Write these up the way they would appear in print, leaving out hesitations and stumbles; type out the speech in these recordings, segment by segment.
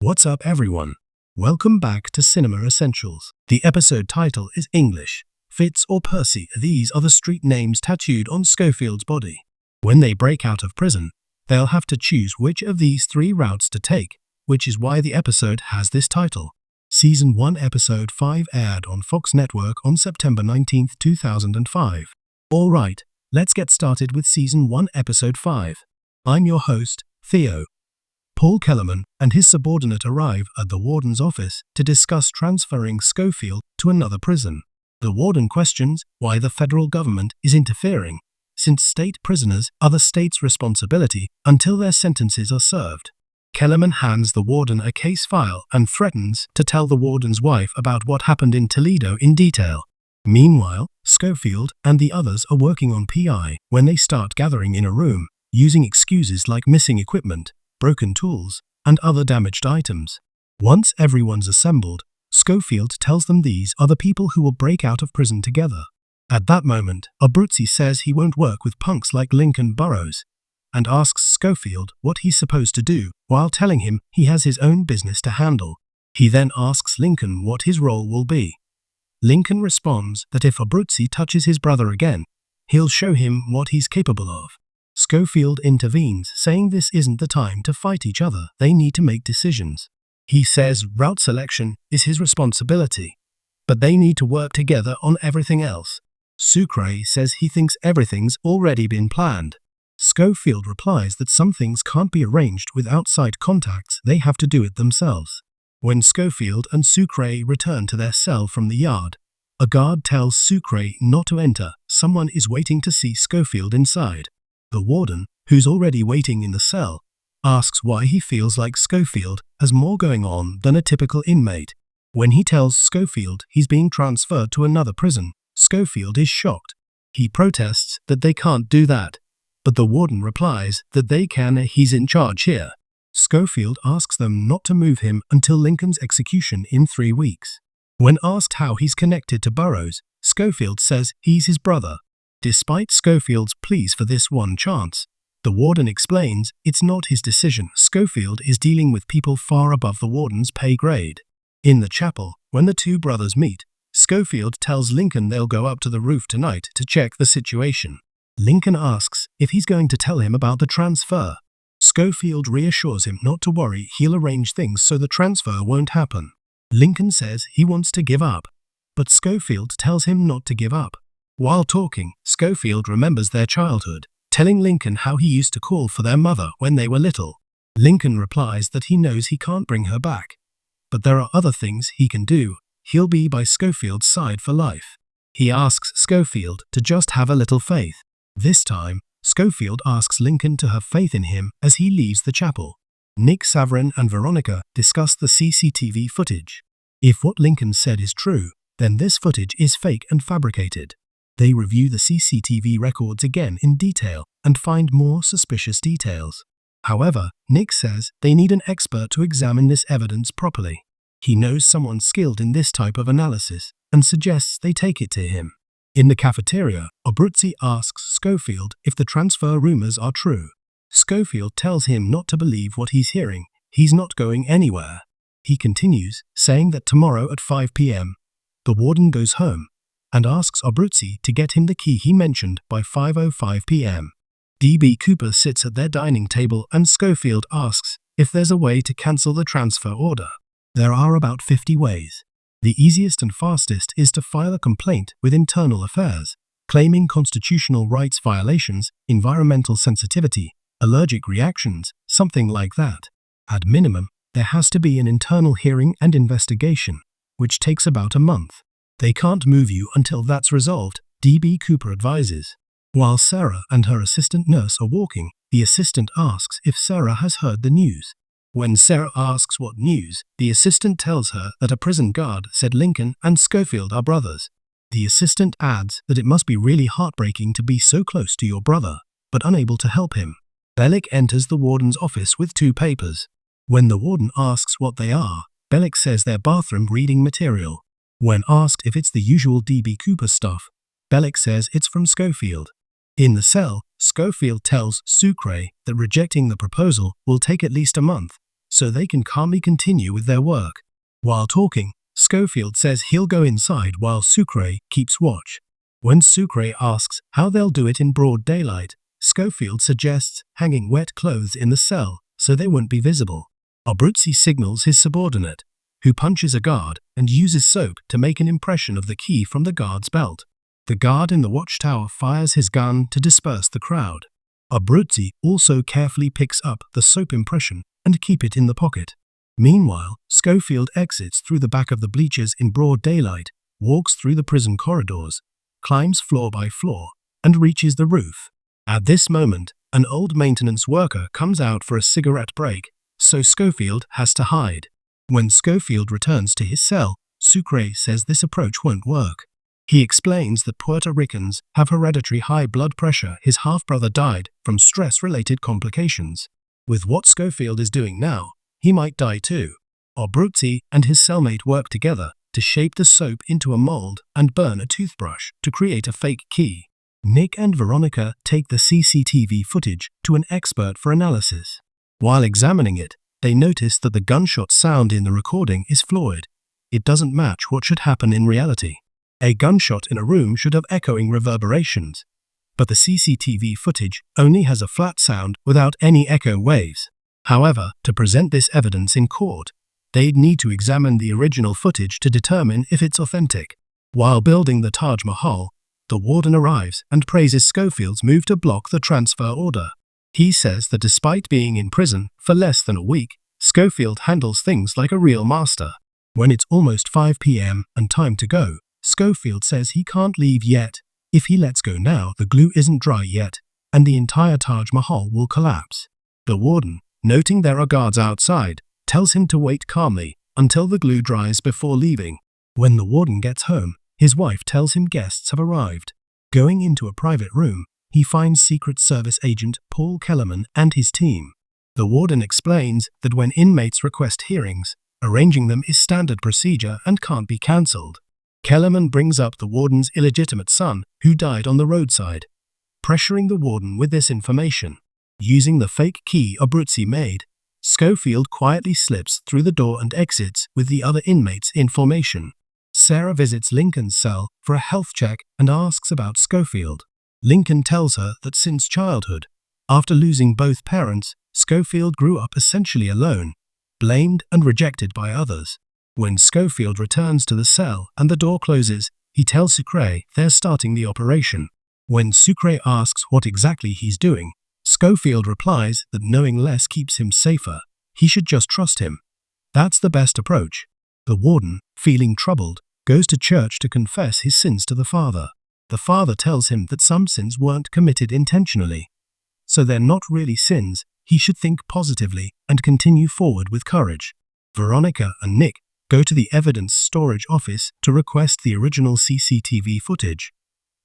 What's up, everyone? Welcome back to Cinema Essentials. The episode title is English. Fitz or Percy, these are the street names tattooed on Schofield's body. When they break out of prison, they'll have to choose which of these three routes to take, which is why the episode has this title. Season 1, Episode 5 aired on Fox Network on September 19, 2005. Alright, let's get started with Season 1, Episode 5. I'm your host, Theo. Paul Kellerman and his subordinate arrive at the warden's office to discuss transferring Schofield to another prison. The warden questions why the federal government is interfering, since state prisoners are the state's responsibility until their sentences are served. Kellerman hands the warden a case file and threatens to tell the warden's wife about what happened in Toledo in detail. Meanwhile, Schofield and the others are working on PI when they start gathering in a room, using excuses like missing equipment, broken tools, and other damaged items. Once everyone's assembled, Schofield tells them these are the people who will break out of prison together. At that moment, Abruzzi says he won't work with punks like Lincoln Burrows, and asks Schofield what he's supposed to do, while telling him he has his own business to handle. He then asks Lincoln what his role will be. Lincoln responds that if Abruzzi touches his brother again, he'll show him what he's capable of. Schofield intervenes, saying this isn't the time to fight each other, they need to make decisions. He says route selection is his responsibility, but they need to work together on everything else. Sucre says he thinks everything's already been planned. Schofield replies that some things can't be arranged with outside contacts, they have to do it themselves. When Schofield and Sucre return to their cell from the yard, a guard tells Sucre not to enter, someone is waiting to see Schofield inside. The warden, who's already waiting in the cell, asks why he feels like Schofield has more going on than a typical inmate. When he tells Schofield he's being transferred to another prison, Schofield is shocked. He protests that they can't do that, but the warden replies that they can, he's in charge here. Schofield asks them not to move him until Lincoln's execution in 3 weeks. When asked how he's connected to Burrows, Schofield says he's his brother. Despite Schofield's pleas for this one chance, the warden explains it's not his decision. Schofield is dealing with people far above the warden's pay grade. In the chapel, when the two brothers meet, Schofield tells Lincoln they'll go up to the roof tonight to check the situation. Lincoln asks if he's going to tell him about the transfer. Schofield reassures him not to worry, he'll arrange things so the transfer won't happen. Lincoln says he wants to give up, but Schofield tells him not to give up. While talking, Schofield remembers their childhood, telling Lincoln how he used to call for their mother when they were little. Lincoln replies that he knows he can't bring her back, but there are other things he can do. He'll be by Schofield's side for life. He asks Schofield to just have a little faith. This time, Schofield asks Lincoln to have faith in him as he leaves the chapel. Nick Saverin and Veronica discuss the CCTV footage. If what Lincoln said is true, then this footage is fake and fabricated. They review the CCTV records again in detail and find more suspicious details. However, Nick says they need an expert to examine this evidence properly. He knows someone skilled in this type of analysis and suggests they take it to him. In the cafeteria, Abruzzi asks Schofield if the transfer rumors are true. Schofield tells him not to believe what he's hearing, he's not going anywhere. He continues, saying that tomorrow at 5 p.m., the warden goes home and asks Abruzzi to get him the key he mentioned by 5:05 p.m. D.B. Cooper sits at their dining table and Schofield asks if there's a way to cancel the transfer order. There are about 50 ways. The easiest and fastest is to file a complaint with Internal Affairs, claiming constitutional rights violations, environmental sensitivity, allergic reactions, something like that. At minimum, there has to be an internal hearing and investigation, which takes about a month. They can't move you until that's resolved, D.B. Cooper advises. While Sarah and her assistant nurse are walking, the assistant asks if Sarah has heard the news. When Sarah asks what news, the assistant tells her that a prison guard said Lincoln and Schofield are brothers. The assistant adds that it must be really heartbreaking to be so close to your brother, but unable to help him. Bellick enters the warden's office with 2 papers. When the warden asks what they are, Bellick says they're bathroom reading material. When asked if it's the usual D.B. Cooper stuff, Bellick says it's from Schofield. In the cell, Schofield tells Sucre that rejecting the proposal will take at least a month, so they can calmly continue with their work. While talking, Schofield says he'll go inside while Sucre keeps watch. When Sucre asks how they'll do it in broad daylight, Schofield suggests hanging wet clothes in the cell so they won't be visible. Abruzzi signals his subordinate, who punches a guard and uses soap to make an impression of the key from the guard's belt. The guard in the watchtower fires his gun to disperse the crowd. Abruzzi also carefully picks up the soap impression and keeps it in the pocket. Meanwhile, Schofield exits through the back of the bleachers in broad daylight, walks through the prison corridors, climbs floor by floor, and reaches the roof. At this moment, an old maintenance worker comes out for a cigarette break, so Schofield has to hide. When Schofield returns to his cell, Sucre says this approach won't work. He explains that Puerto Ricans have hereditary high blood pressure. His half-brother died from stress-related complications. With what Schofield is doing now, he might die too. Abruzzi and his cellmate work together to shape the soap into a mold and burn a toothbrush to create a fake key. Nick and Veronica take the CCTV footage to an expert for analysis. While examining it, they notice that the gunshot sound in the recording is flawed. It doesn't match what should happen in reality. A gunshot in a room should have echoing reverberations, but the CCTV footage only has a flat sound without any echo waves. However, to present this evidence in court, they'd need to examine the original footage to determine if it's authentic. While building the Taj Mahal, the warden arrives and praises Schofield's move to block the transfer order. He says that despite being in prison for less than a week, Schofield handles things like a real master. When it's almost 5 p.m. and time to go, Schofield says he can't leave yet. If he lets go now, the glue isn't dry yet, and the entire Taj Mahal will collapse. The warden, noting there are guards outside, tells him to wait calmly until the glue dries before leaving. When the warden gets home, his wife tells him guests have arrived. Going into a private room, he finds Secret Service agent Paul Kellerman and his team. The warden explains that when inmates request hearings, arranging them is standard procedure and can't be cancelled. Kellerman brings up the warden's illegitimate son, who died on the roadside, pressuring the warden with this information. Using the fake key Abruzzi made, Schofield quietly slips through the door and exits with the other inmates in formation. Sarah visits Lincoln's cell for a health check and asks about Schofield. Lincoln tells her that since childhood, after losing both parents, Schofield grew up essentially alone, blamed and rejected by others. When Schofield returns to the cell and the door closes, he tells Sucre they're starting the operation. When Sucre asks what exactly he's doing, Schofield replies that knowing less keeps him safer. He should just trust him. That's the best approach. The warden, feeling troubled, goes to church to confess his sins to the father. The father tells him that some sins weren't committed intentionally, so they're not really sins. He should think positively and continue forward with courage. Veronica and Nick go to the evidence storage office to request the original CCTV footage.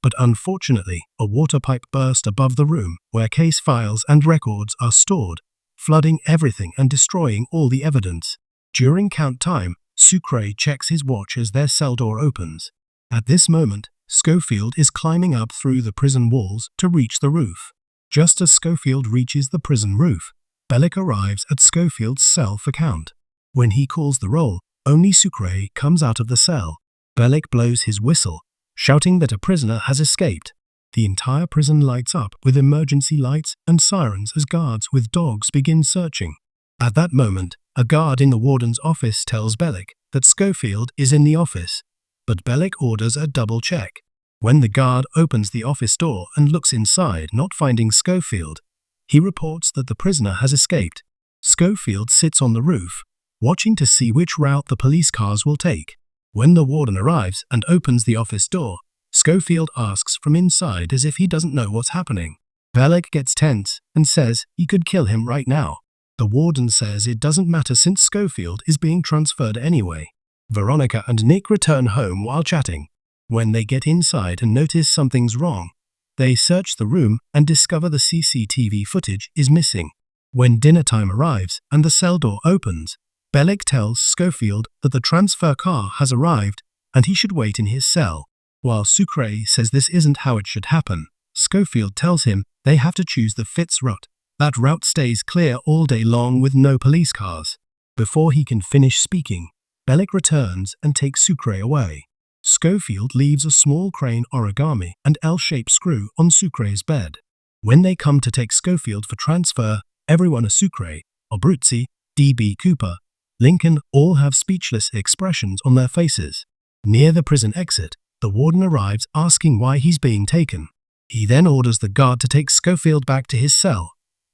But unfortunately, a water pipe burst above the room where case files and records are stored, flooding everything and destroying all the evidence. During count time, Sucre checks his watch as their cell door opens. At this moment, Schofield is climbing up through the prison walls to reach the roof. Just as Schofield reaches the prison roof, Bellick arrives at Schofield's cell for count. When he calls the roll, only Sucre comes out of the cell. Bellick blows his whistle, shouting that a prisoner has escaped. The entire prison lights up with emergency lights and sirens as guards with dogs begin searching. At that moment, a guard in the warden's office tells Bellick that Schofield is in the office, but Bellick orders a double check. When the guard opens the office door and looks inside, not finding Schofield, he reports that the prisoner has escaped. Schofield sits on the roof, watching to see which route the police cars will take. When the warden arrives and opens the office door, Schofield asks from inside as if he doesn't know what's happening. Bellick gets tense and says he could kill him right now. The warden says it doesn't matter since Schofield is being transferred anyway. Veronica and Nick return home while chatting. When they get inside and notice something's wrong, they search the room and discover the CCTV footage is missing. When dinner time arrives and the cell door opens, Bellick tells Schofield that the transfer car has arrived and he should wait in his cell. While Sucre says this isn't how it should happen, Schofield tells him they have to choose the Fitz route, That route stays clear all day long with no police cars. Before he can finish speaking, Bellick returns and takes Sucre away. Schofield leaves a small crane origami and L-shaped screw on Sucre's bed. When they come to take Schofield for transfer, everyone at Sucre, Abruzzi, D.B. Cooper, Lincoln all have speechless expressions on their faces. Near the prison exit, the warden arrives asking why he's being taken. He then orders the guard to take Schofield back to his cell,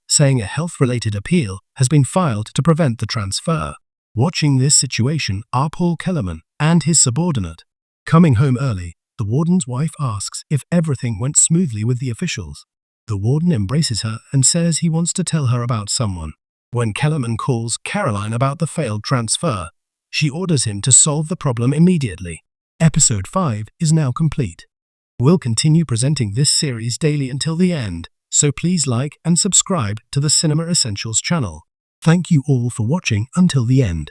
saying a health-related appeal has been filed to prevent the transfer. Watching this situation are Paul Kellerman and his subordinate. Coming home early, the warden's wife asks if everything went smoothly with the officials. The warden embraces her and says he wants to tell her about someone. When Kellerman calls Caroline about the failed transfer, she orders him to solve the problem immediately. Episode 5 is now complete. We'll continue presenting this series daily until the end, so please like and subscribe to the Cinema Essentials channel. Thank you all for watching until the end.